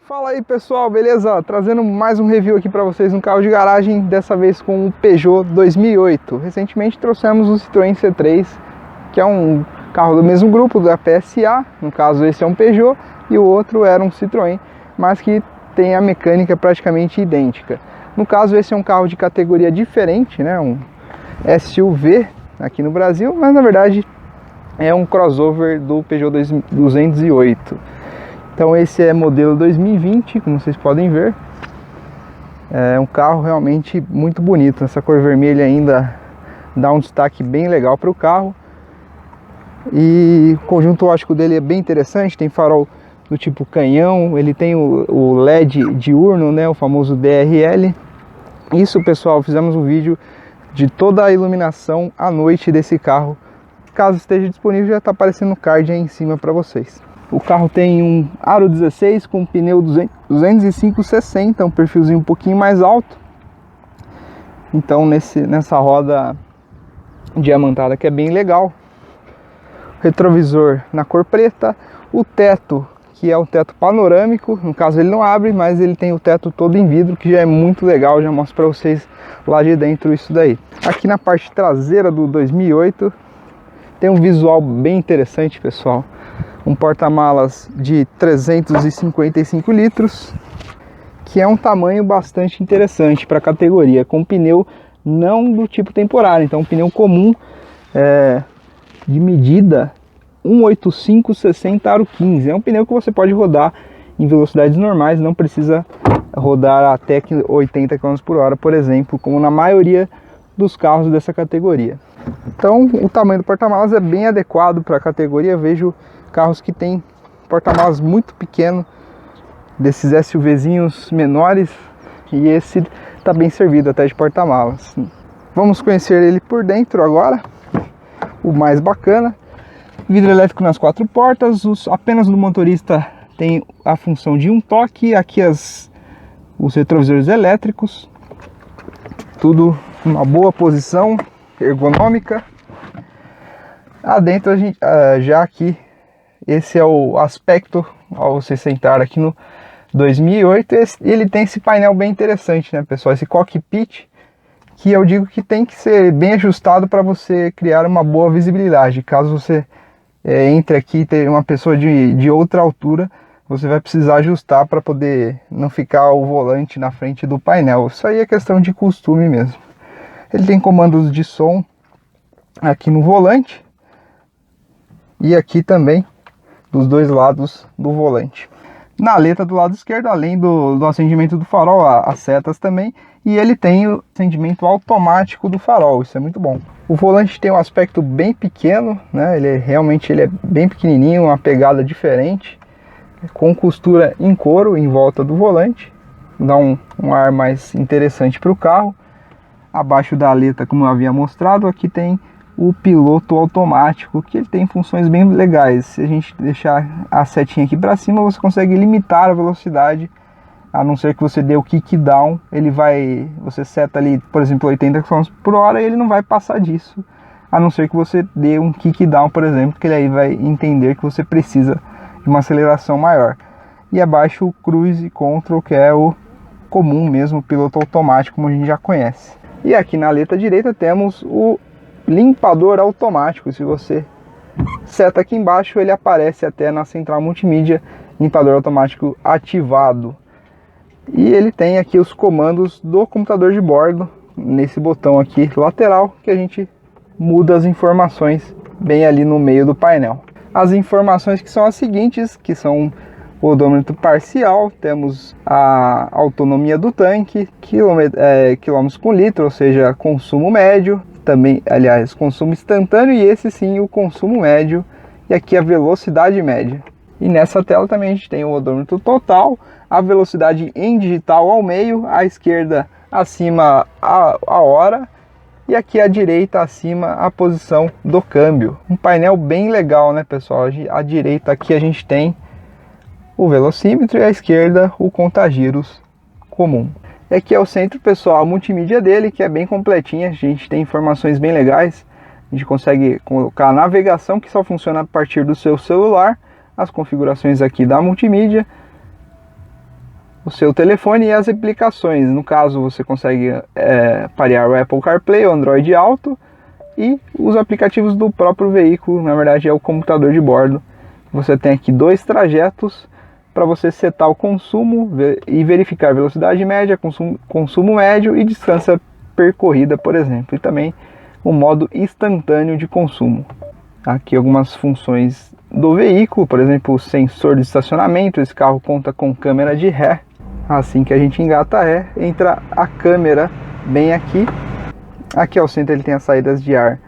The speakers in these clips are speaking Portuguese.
Fala aí pessoal, beleza? Trazendo mais um review aqui para vocês, um carro de garagem, dessa vez com o Peugeot 2008. Recentemente trouxemos o Citroën C3, que é um carro do mesmo grupo, da PSA, no caso esse é um Peugeot e o outro era um Citroën, mas que tem a mecânica praticamente idêntica. No caso esse é um carro de categoria diferente, né? Um SUV aqui no Brasil, mas na verdade é um crossover do Peugeot 208. Então esse é modelo 2020, como vocês podem ver. É um carro realmente muito bonito. Essa cor vermelha ainda dá um destaque bem legal para o carro. E o conjunto óptico dele é bem interessante. Tem farol do tipo canhão. Ele tem o LED diurno, né, o famoso DRL. Isso, pessoal, fizemos um vídeo de toda a iluminação à noite desse carro. Caso esteja disponível, já está aparecendo o card aí em cima para vocês. O carro tem um aro 16 com pneu 205/60, um perfilzinho um pouquinho mais alto. Então nessa roda diamantada que é bem legal. Retrovisor na cor preta. O teto, que é o teto panorâmico, no caso ele não abre, mas ele tem o teto todo em vidro, que já é muito legal, já mostro para vocês lá de dentro isso daí. Aqui na parte traseira do 2008 tem um visual bem interessante, pessoal. Um porta-malas de 355 litros, que é um tamanho bastante interessante para a categoria, com pneu não do tipo temporário, então um pneu comum de medida 185/60 aro 15. É um pneu que você pode rodar em velocidades normais, não precisa rodar até 80 km por hora, por exemplo, como na maioria dos carros dessa categoria. Então o tamanho do porta-malas é bem adequado para a categoria. Vejo carros que tem porta-malas muito pequeno, desses SUVzinhos menores, e esse está bem servido até de porta-malas. Vamos conhecer ele por dentro agora, o mais bacana. Vidro elétrico nas 4 portas, apenas no motorista tem a função de um toque, aqui os retrovisores elétricos, tudo numa boa posição ergonômica. Adentro a gente, já aqui, esse é o aspecto ao você sentar aqui no 2008. Ele tem esse painel bem interessante, né, pessoal? Esse cockpit, que eu digo que tem que ser bem ajustado para você criar uma boa visibilidade. Caso você entre aqui e tenha uma pessoa de outra altura, você vai precisar ajustar para poder não ficar o volante na frente do painel. Isso aí é questão de costume mesmo. Ele tem comandos de som aqui no volante e aqui também dos dois lados do volante. Na aleta do lado esquerdo, além do acendimento do farol, as setas também, e ele tem o acendimento automático do farol, isso é muito bom. O volante tem um aspecto bem pequeno, né? Ele é bem pequenininho, uma pegada diferente, com costura em couro em volta do volante, dá um ar mais interessante para o carro. Abaixo da aleta, como eu havia mostrado, aqui tem o piloto automático, que ele tem funções bem legais. Se a gente deixar a setinha aqui para cima, você consegue limitar a velocidade, a não ser que você dê o kick down. Você seta ali, por exemplo, 80 km por hora e ele não vai passar disso, a não ser que você dê um kick down, por exemplo, que ele aí vai entender que você precisa de uma aceleração maior. E abaixo o cruise control, que é o comum mesmo, o piloto automático, como a gente já conhece. E aqui na aleta direita temos o limpador automático. Se você seta aqui embaixo, ele aparece até na central multimídia, limpador automático ativado. E ele tem aqui os comandos do computador de bordo, nesse botão aqui lateral, que a gente muda as informações bem ali no meio do painel. As informações que são as seguintes, que são o odômetro parcial, temos a autonomia do tanque, quilômetros por litro, ou seja, consumo médio, também, aliás, consumo instantâneo, e esse sim o consumo médio, e aqui a velocidade média. E nessa tela também a gente tem o odômetro total, a velocidade em digital ao meio, à esquerda acima a hora, e aqui à direita acima a posição do câmbio. Um painel bem legal, né, pessoal? À direita aqui a gente tem o velocímetro e à esquerda o contagiros comum. E aqui é o centro, pessoal, a multimídia dele, que é bem completinha. A gente tem informações bem legais. A gente consegue colocar a navegação, que só funciona a partir do seu celular, as configurações aqui da multimídia, o seu telefone e as aplicações. No caso, você consegue parear o Apple CarPlay, o Android Auto e os aplicativos do próprio veículo. Na verdade, é o computador de bordo. Você tem aqui 2 trajetos para você setar o consumo e verificar velocidade média, consumo médio e distância percorrida, por exemplo. E também o modo instantâneo de consumo. Aqui algumas funções do veículo, por exemplo, o sensor de estacionamento. Esse carro conta com câmera de ré. Assim que a gente engata ré, entra a câmera bem aqui. Aqui ao centro ele tem as saídas de ar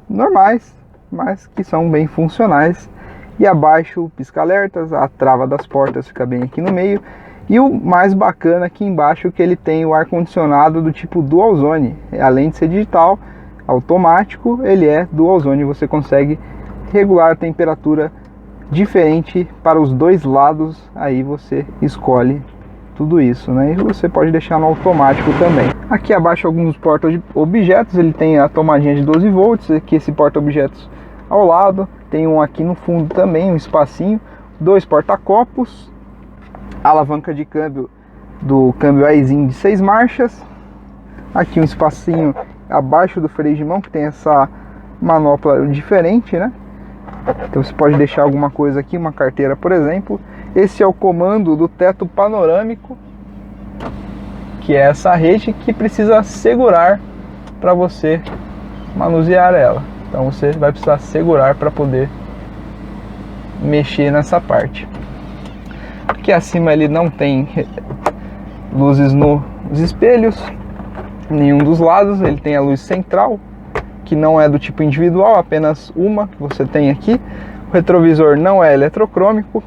normais, mas que são bem funcionais. E abaixo, pisca-alertas, a trava das portas fica bem aqui no meio. E o mais bacana aqui embaixo, que ele tem o ar-condicionado do tipo Dual Zone. Além de ser digital, automático, ele é Dual Zone. Você consegue regular a temperatura diferente para os 2 lados. Aí você escolhe tudo isso, né? E você pode deixar no automático também. Aqui abaixo alguns porta-objetos. Ele tem a tomadinha de 12 volts. Aqui esse porta-objetos ao lado. Tem um aqui no fundo também, um espacinho, 2 porta-copos, alavanca de câmbio do câmbio Aisin de 6 marchas, aqui um espacinho abaixo do freio de mão, que tem essa manopla diferente, né? Então você pode deixar alguma coisa aqui, uma carteira, por exemplo. Esse é o comando do teto panorâmico, que é essa rede que precisa segurar para você manusear ela. Então você vai precisar segurar para poder mexer nessa parte. Aqui acima ele não tem luzes nos espelhos, nenhum dos lados. Ele tem a luz central, que não é do tipo individual, apenas uma que você tem aqui. O retrovisor não é eletrocrômico.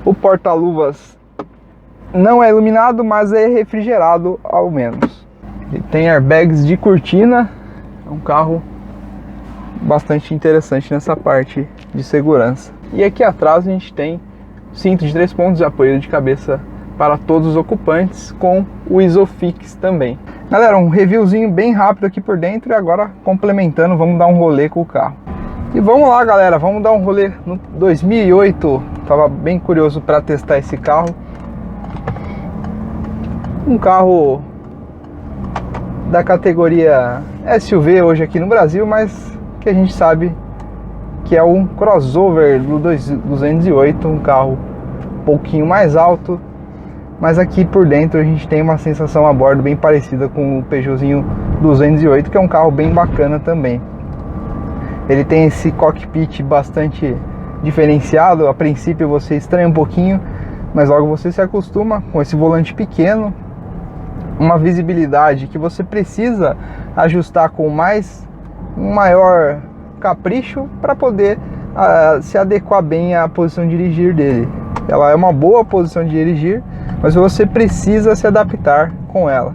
O porta-luvas não é iluminado, mas é refrigerado ao menos. Ele tem airbags de cortina. É um carro bastante interessante nessa parte de segurança. E aqui atrás a gente tem cinto de 3 pontos de apoio de cabeça para todos os ocupantes, com o Isofix também. Galera, um reviewzinho bem rápido aqui por dentro, e agora complementando, vamos dar um rolê com o carro. E vamos lá, galera, vamos dar um rolê no 2008. Tava bem curioso para testar esse carro. Um carro da categoria SUV hoje aqui no Brasil, mas que a gente sabe que é um crossover do 208, um carro um pouquinho mais alto, mas aqui por dentro a gente tem uma sensação a bordo bem parecida com o Peugeotzinho 208, que é um carro bem bacana também. Ele tem esse cockpit bastante diferenciado. A princípio você estranha um pouquinho, mas logo você se acostuma com esse volante pequeno, uma visibilidade que você precisa ajustar com um maior capricho para poder se adequar bem à posição de dirigir dele. Ela é uma boa posição de dirigir, mas você precisa se adaptar com ela.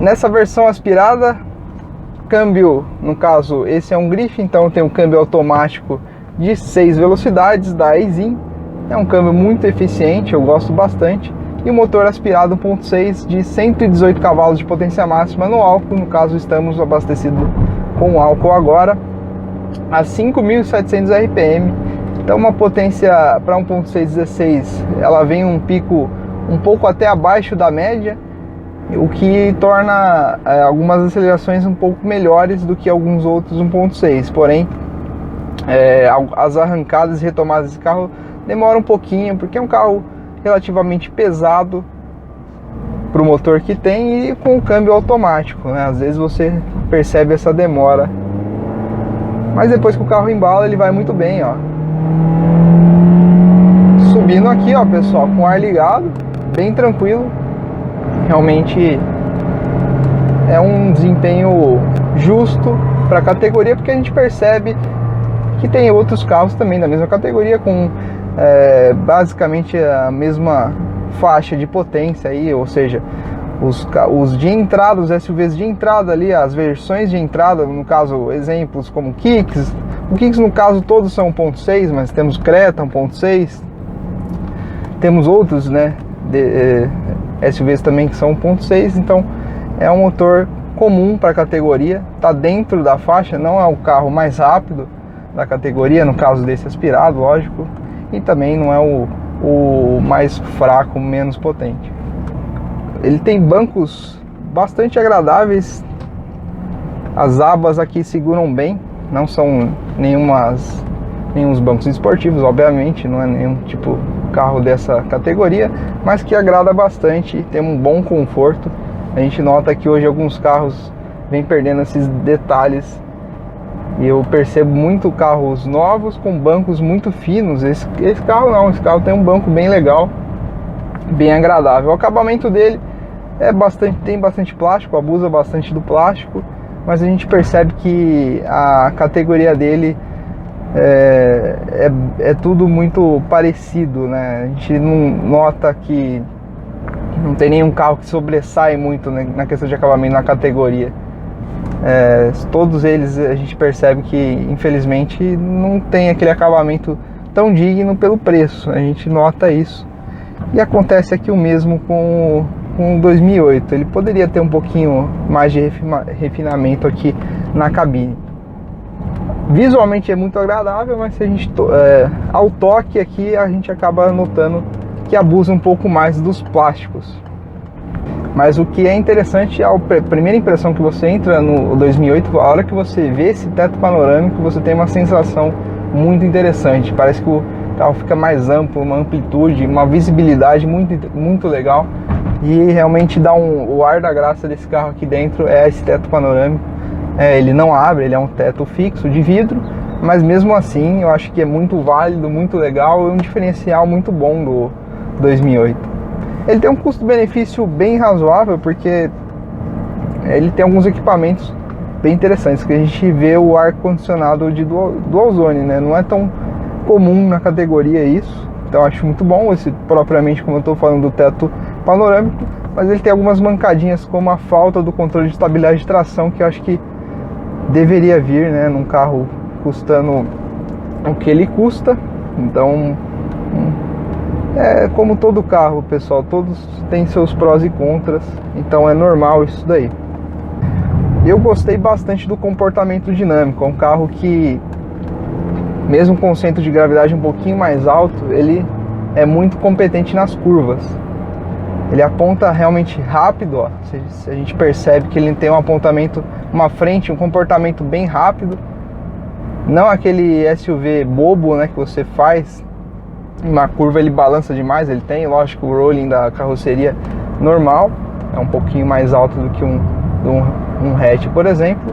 Nessa versão aspirada, câmbio, no caso esse é um grife, então tem um câmbio automático de 6 velocidades da Aisin. É um câmbio muito eficiente, eu gosto bastante. E o motor aspirado 1.6 de 118 cavalos de potência máxima no álcool. No caso estamos abastecidos com álcool agora a 5.700 RPM. Então uma potência para 1.6 16, ela vem um pico um pouco até abaixo da média, o que torna algumas acelerações um pouco melhores do que alguns outros 1.6. Porém, as arrancadas e retomadas desse carro demoram um pouquinho, porque é um carro relativamente pesado para o motor que tem e com o câmbio automático, né? Às vezes você percebe essa demora, mas depois que o carro embala ele vai muito bem, ó. Subindo aqui, ó, pessoal, com o ar ligado, bem tranquilo. Realmente é um desempenho justo para a categoria, porque a gente percebe que tem outros carros também da mesma categoria com basicamente a mesma faixa de potência aí, ou seja, os de entrada, os SUVs de entrada ali, as versões de entrada, no caso, exemplos como Kicks. O Kicks, no caso, todos são 1.6, mas temos Creta 1.6, temos outros, né, SUVs também que são 1.6, então é um motor comum para a categoria, está dentro da faixa, não é o carro mais rápido da categoria, no caso desse aspirado, lógico, e também não é o mais fraco, menos potente. Ele tem bancos bastante agradáveis, as abas aqui seguram bem, não são nenhum bancos esportivos, obviamente, não é nenhum tipo carro dessa categoria, mas que agrada bastante, tem um bom conforto. A gente nota que hoje alguns carros vêm perdendo esses detalhes, e eu percebo muito carros novos com bancos muito finos. Esse carro não, esse carro tem um banco bem legal, bem agradável. O acabamento dele tem bastante plástico, abusa bastante do plástico, mas a gente percebe que a categoria dele é tudo muito parecido, né? A gente não nota que não tem nenhum carro que sobressai muito, né, na questão de acabamento na categoria. Todos eles a gente percebe que infelizmente não tem aquele acabamento tão digno pelo preço, a gente nota isso. E acontece aqui o mesmo com o 2008, ele poderia ter um pouquinho mais de refinamento aqui na cabine. Visualmente é muito agradável, mas se a gente ao toque aqui a gente acaba notando que abusa um pouco mais dos plásticos. Mas o que é interessante, a primeira impressão que você entra no 2008, a hora que você vê esse teto panorâmico, você tem uma sensação muito interessante. Parece que o carro fica mais amplo, uma amplitude, uma visibilidade muito legal. E realmente dá o ar da graça desse carro aqui dentro é esse teto panorâmico. Ele não abre, ele é um teto fixo de vidro, mas mesmo assim eu acho que é muito válido, muito legal, e um diferencial muito bom do 2008. Ele tem um custo-benefício bem razoável, porque ele tem alguns equipamentos bem interessantes, que a gente vê o ar-condicionado de dual zone, né? Não é tão comum na categoria isso, então eu acho muito bom esse, propriamente como eu estou falando, do teto panorâmico, mas ele tem algumas mancadinhas, como a falta do controle de estabilidade de tração, que eu acho que deveria vir, né, num carro custando o que ele custa. Então como todo carro, pessoal, todos têm seus prós e contras, então é normal isso daí. Eu gostei bastante do comportamento dinâmico, é um carro que, mesmo com o centro de gravidade um pouquinho mais alto, ele é muito competente nas curvas. Ele aponta realmente rápido, ó. A gente percebe que ele tem um apontamento, uma frente, um comportamento bem rápido. Não aquele SUV bobo, né, que você faz uma curva, ele balança demais. Ele tem, lógico, o rolling da carroceria normal, é um pouquinho mais alto do que um hatch, por exemplo,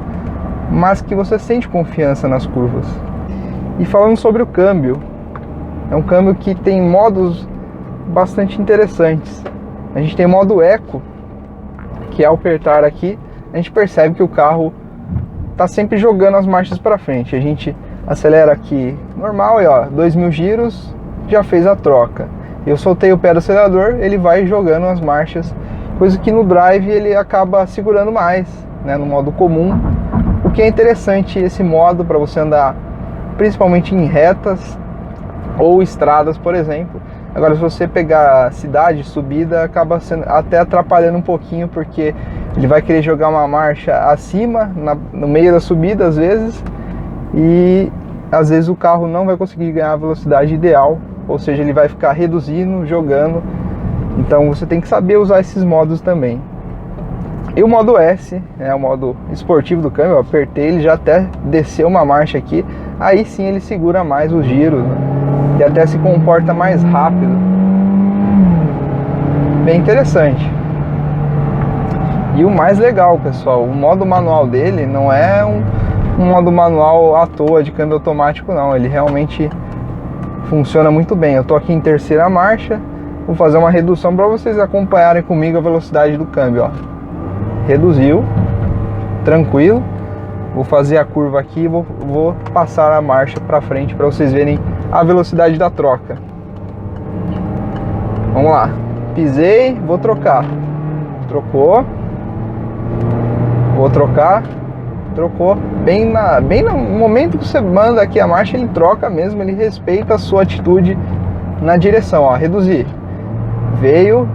mas que você sente confiança nas curvas. E falando sobre o câmbio, é um câmbio que tem modos bastante interessantes. A gente tem o modo Eco, que ao apertar aqui, a gente percebe que o carro está sempre jogando as marchas para frente. A gente acelera aqui normal e ó, 2.000 giros, já fez a troca. Eu soltei o pé do acelerador, ele vai jogando as marchas, coisa que no drive ele acaba segurando mais, né, no modo comum. O que é interessante esse modo para você andar principalmente em retas ou estradas, por exemplo. Agora, se você pegar cidade, subida, acaba sendo até atrapalhando um pouquinho, porque ele vai querer jogar uma marcha acima, no meio da subida às vezes, e às vezes o carro não vai conseguir ganhar a velocidade ideal, ou seja, ele vai ficar reduzindo, jogando. Então você tem que saber usar esses modos também. E o modo S, é o modo esportivo do câmbio, eu apertei, ele já até desceu uma marcha aqui, aí sim ele segura mais os giros, né? E até se comporta mais rápido. Bem interessante. E o mais legal, pessoal, o modo manual dele não é um modo manual à toa de câmbio automático, não. Ele realmente funciona muito bem. Eu tô aqui em terceira marcha, vou fazer uma redução para vocês acompanharem comigo a velocidade do câmbio, ó. reduziu, tranquilo. Vou fazer a curva aqui e vou passar a marcha para frente para vocês verem a velocidade da troca. Vamos lá, pisei, vou trocar. Trocou. Vou trocar. Trocou. Bem no momento que você manda aqui a marcha, ele troca mesmo, ele respeita a sua atitude na direção, ó, reduzir. Veio.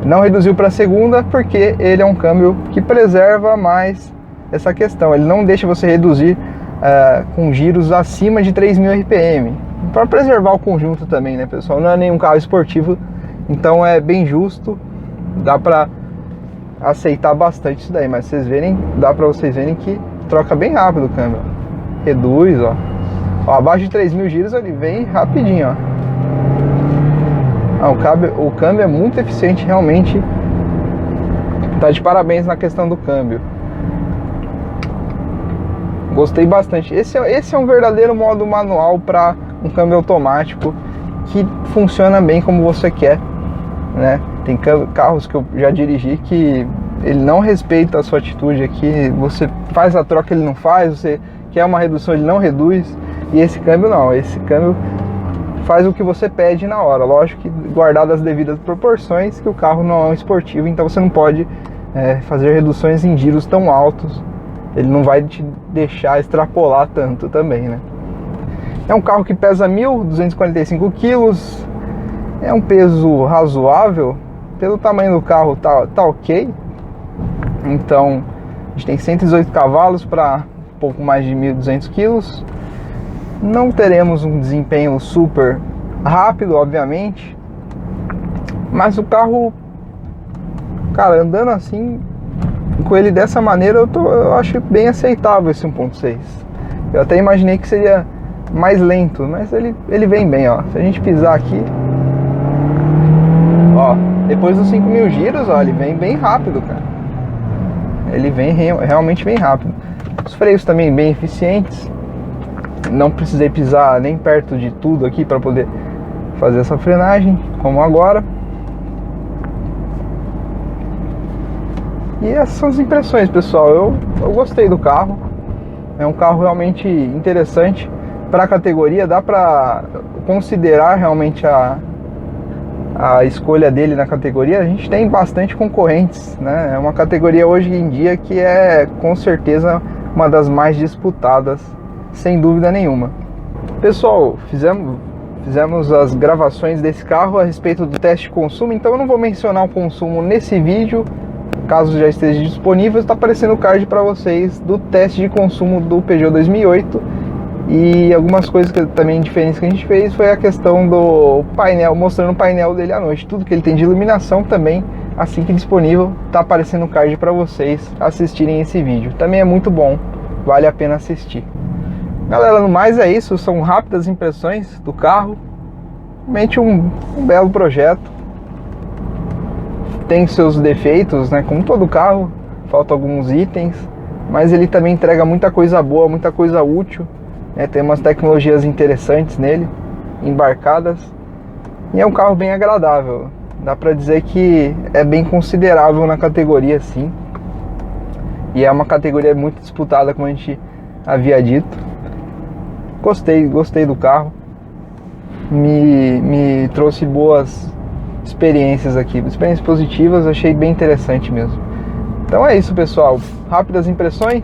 Não reduziu para a segunda porque ele é um câmbio que preserva mais essa questão. Ele não deixa você reduzir com giros acima de 3.000 RPM. Para preservar o conjunto também, né, pessoal? Não é nenhum carro esportivo, então é bem justo. Dá para aceitar bastante isso daí, mas dá para vocês verem que troca bem rápido o câmbio. Reduz, ó. Abaixo de 3.000 giros ele vem rapidinho, ó. O câmbio é muito eficiente, realmente. Tá de parabéns na questão do câmbio. Gostei bastante. Esse é um verdadeiro modo manual para um câmbio automático que funciona bem como você quer, né? Tem carros que eu já dirigi que ele não respeita a sua atitude aqui. Você faz a troca, ele não faz. Você quer uma redução, ele não reduz. E esse câmbio não. Esse câmbio faz o que você pede na hora. Lógico que guardado as devidas proporções, que o carro não é um esportivo, então você não pode fazer reduções em giros tão altos. Ele não vai te deixar extrapolar tanto também, né? É um carro que pesa 1.245 quilos. É um peso razoável. Pelo tamanho do carro tá ok. Então a gente tem 118 cavalos para pouco mais de 1.200 quilos. Não teremos um desempenho super rápido, obviamente, mas o carro, cara, andando assim, com ele dessa maneira, eu acho bem aceitável esse 1.6. Eu até imaginei que seria mais lento, mas ele vem bem, ó. Se a gente pisar aqui, ó, depois dos 5.000 giros, ó, ele vem bem rápido, cara. Ele vem realmente bem rápido. Os freios também bem eficientes. Não precisei pisar nem perto de tudo aqui para poder fazer essa frenagem, como agora. E essas são as impressões, pessoal. Eu gostei do carro. É um carro realmente interessante para a categoria. Dá para considerar realmente a escolha dele na categoria. A gente tem bastante concorrentes, né? É uma categoria hoje em dia que é com certeza uma das mais disputadas, sem dúvida nenhuma. Pessoal, fizemos as gravações desse carro a respeito do teste de consumo, então eu não vou mencionar o consumo nesse vídeo. Caso já esteja disponível, está aparecendo o card para vocês do teste de consumo do Peugeot 2008. E algumas coisas também diferentes que a gente fez foi a questão do painel, mostrando o painel dele à noite. Tudo que ele tem de iluminação também, assim que disponível, está aparecendo o card para vocês assistirem esse vídeo. Também é muito bom, vale a pena assistir. Galera, no mais é isso, são rápidas impressões do carro. Realmente um belo projeto. Tem seus defeitos, né? Como todo carro, faltam alguns itens, mas ele também entrega muita coisa boa, muita coisa útil, né? Tem umas tecnologias interessantes nele, embarcadas. E é um carro bem agradável. Dá pra dizer que é bem considerável na categoria, sim. E é uma categoria muito disputada, como a gente havia dito. Gostei do carro. Me trouxe boas experiências aqui, experiências positivas, achei bem interessante mesmo. Então é isso, pessoal, rápidas impressões.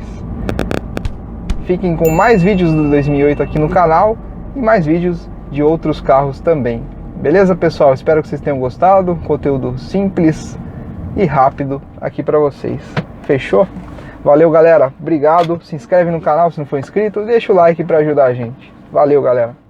Fiquem com mais vídeos do 2008 aqui no canal e mais vídeos de outros carros também. Beleza, pessoal? Espero que vocês tenham gostado. Conteúdo simples e rápido aqui para vocês. Fechou? Valeu, galera. Obrigado. Se inscreve no canal se não for inscrito. Deixa o like para ajudar a gente. Valeu, galera.